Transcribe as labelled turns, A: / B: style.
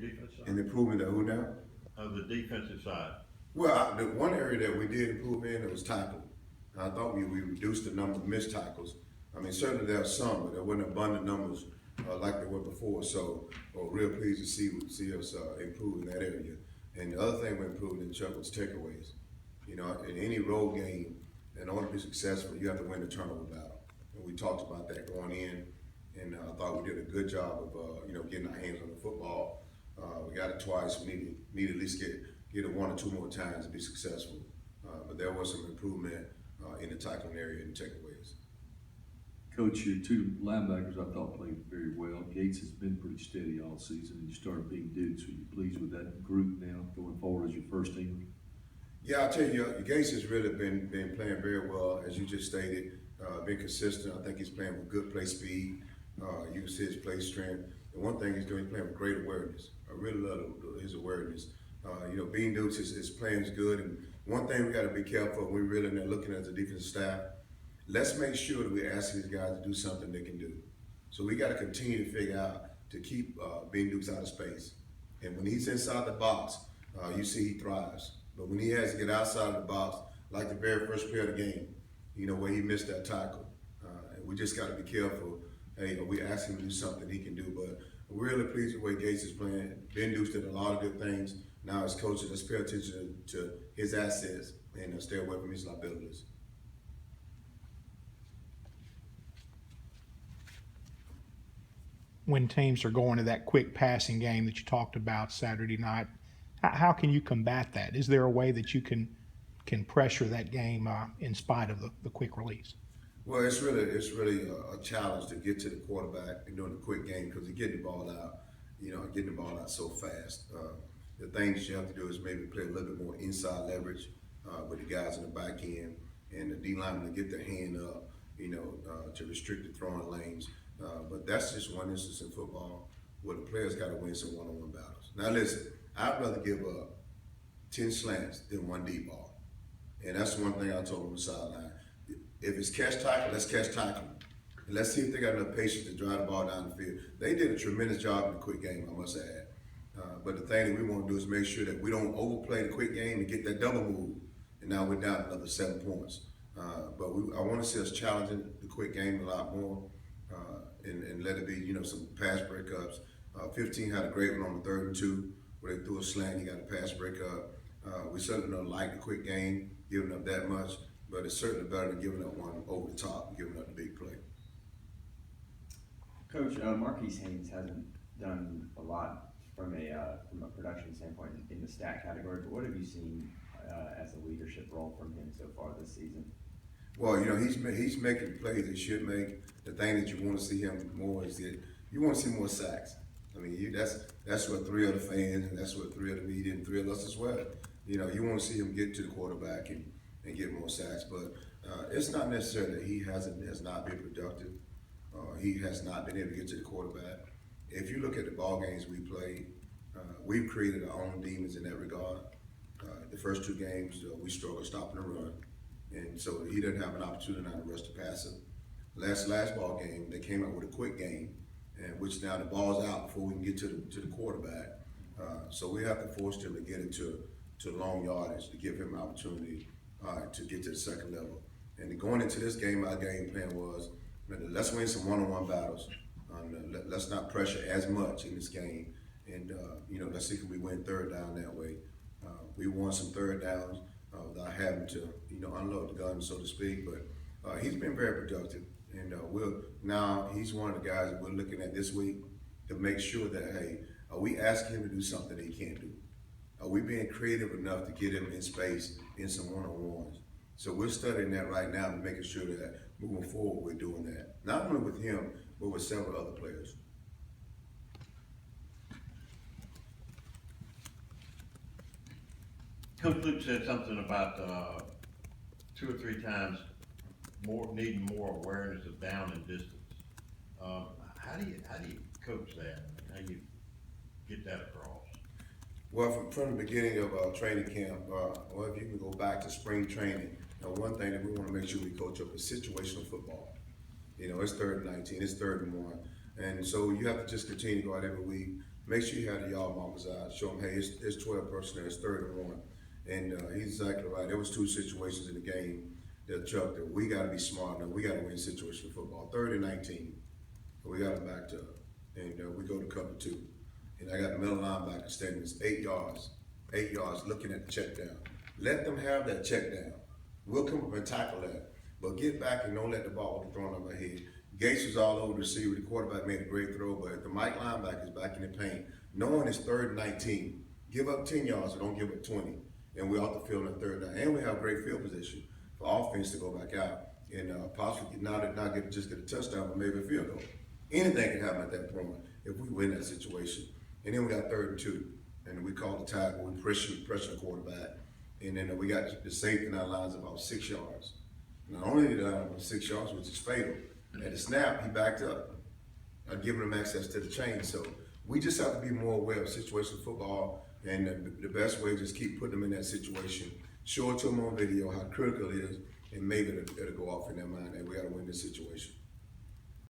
A: Defense side?
B: And improvement of who now?
A: Of the defensive side.
B: Well, the one area that we did improve in was tackling. I thought we reduced the number of missed tackles. I mean, certainly there are some, but there wasn't abundant numbers like there were before. So we're real pleased to see us improve in that area. And the other thing we improved in Chuck was takeaways. You know, in any road game, in order to be successful, you have to win the turnover battle. And we talked about that going in, and I thought we did a good job of getting our hands on the football. We got it twice. We need to at least get it one or two more times to be successful. But there was some improvement in the tackling area and takeaways.
C: Coach, your two linebackers I thought played very well. Gates has been pretty steady all season, and you started being Dukes. Are you pleased with that group now going forward as your first team?
B: Yeah, I'll tell you, Gates has really been playing very well, as you just stated. Been consistent. I think he's playing with good play speed. You can see his play strength. And one thing he's doing, he's playing with great awareness. I really love his awareness. Being Dukes, his playing is good. And one thing we got to be careful, we're really looking at the defensive staff. Let's make sure that we're asking these guys to do something they can do. So we got to continue to figure out to keep Bean Dukes out of space. And when he's inside the box, you see he thrives. But when he has to get outside of the box, like the very first play of the game, where he missed that tackle, we just got to be careful. Hey, we ask him to do something he can do. But we're really pleased with the way Gates is playing. Ben Dukes did a lot of good things. Now as coaches, let's pay attention to his assets and stay away from his liabilities.
D: When teams are going to that quick passing game that you talked about Saturday night, how can you combat that? Is there a way that you can pressure that game in spite of the quick release?
B: Well, it's really a challenge to get to the quarterback and doing the quick game because he's getting the ball out, getting the ball out so fast. The thing that you have to do is maybe play a little bit more inside leverage with the guys in the back end and the D linemen to get their hand up, to restrict the throwing lanes. But that's just one instance in football where the players got to win some one-on-one battles. Now listen, I'd rather give up 10 slants than one deep ball. And that's one thing I told them on the sideline. If it's catch tackle, let's catch tackle. And let's see if they got enough patience to drive the ball down the field. They did a tremendous job in the quick game, I must add. But the thing that we want to do is make sure that we don't overplay the quick game and get that double move. And now we're down another 7 points. But I want to see us challenging the quick game a lot more. And let it be, some pass breakups. 15 had a great one on the 3rd and 2 where they threw a slant, he got a pass breakup. We certainly don't like the quick game, giving up that much, but it's certainly better than giving up one over the top and giving up the big play.
E: Coach, Marquise Haynes hasn't done a lot from a production standpoint in the stat category, but what have you seen as a leadership role from him so far this season?
B: Well, he's making plays he should make. The thing that you want to see him more is that you want to see more sacks. I mean, that's what 3 of the fans and that's what 3 of the media and 3 of us as well. You want to see him get to the quarterback and get more sacks. But it's not necessarily that he has not been productive. He has not been able to get to the quarterback. If you look at the ball games we played, we've created our own demons in that regard. The first 2 games, we struggled stopping the run. And so he didn't have an opportunity now to rush the passer. Last ball game, they came out with a quick game, and which now the ball's out before we can get to the quarterback. So we have to force him to get into long yardage to give him an opportunity to get to the second level. And going into this game, our game plan was, let's win some one-on-one battles. Let's not pressure as much in this game. And, let's see if we win 3rd down that way. We won some 3rd downs without having to, unload the gun, so to speak. But he's been very productive. And now he's one of the guys that we're looking at this week to make sure that, hey, are we asking him to do something that he can't do? Are we being creative enough to get him in space in some one-on-ones? So we're studying that right now and making sure that moving forward we're doing that. Not only with him, but with several other players.
A: Coach Luke said something about 2 or 3 times needing more awareness of down and distance. How do you coach that? How do you get that across?
B: Well, from the beginning of training camp, or if you can go back to spring training, one thing that we want to make sure we coach up is situational football. It's 3rd and 19, it's 3rd and 1. And so you have to just continue to go out every week, make sure you have the yard markers out. Show them, hey, it's 12 personnel, it's 3rd and 1. And he's exactly right. There was 2 situations in the game that Chuck, that we got to be smart enough. We got to win situational football. 3rd and 19. We got them backed up. And we go to cover 2. And I got the middle linebacker standing 8 yards. 8 yards looking at the check down. Let them have that check down. We'll come up and tackle that. But get back and don't let the ball be thrown over our head. Gates was all over the receiver. The quarterback made a great throw, but if the Mike linebacker is back in the paint, knowing it's 3rd and 19, give up 10 yards or don't give up 20. And we're off the field in the 3rd down. And we have great field position for offense to go back out and possibly not just get a touchdown, but maybe a field goal. Anything can happen at that point if we win that situation. And then we got 3rd and 2. And we call the tackle, we pressure the quarterback. And then we got the safety in our lines about 6 yards. Not only did I have 6 yards, which is fatal, at the snap, he backed up, giving him access to the chain. So we just have to be more aware of situational football, and the best way is just keep putting them in that situation, show it to them on video how critical it is, and maybe it'll go off in their mind that we got to win this situation.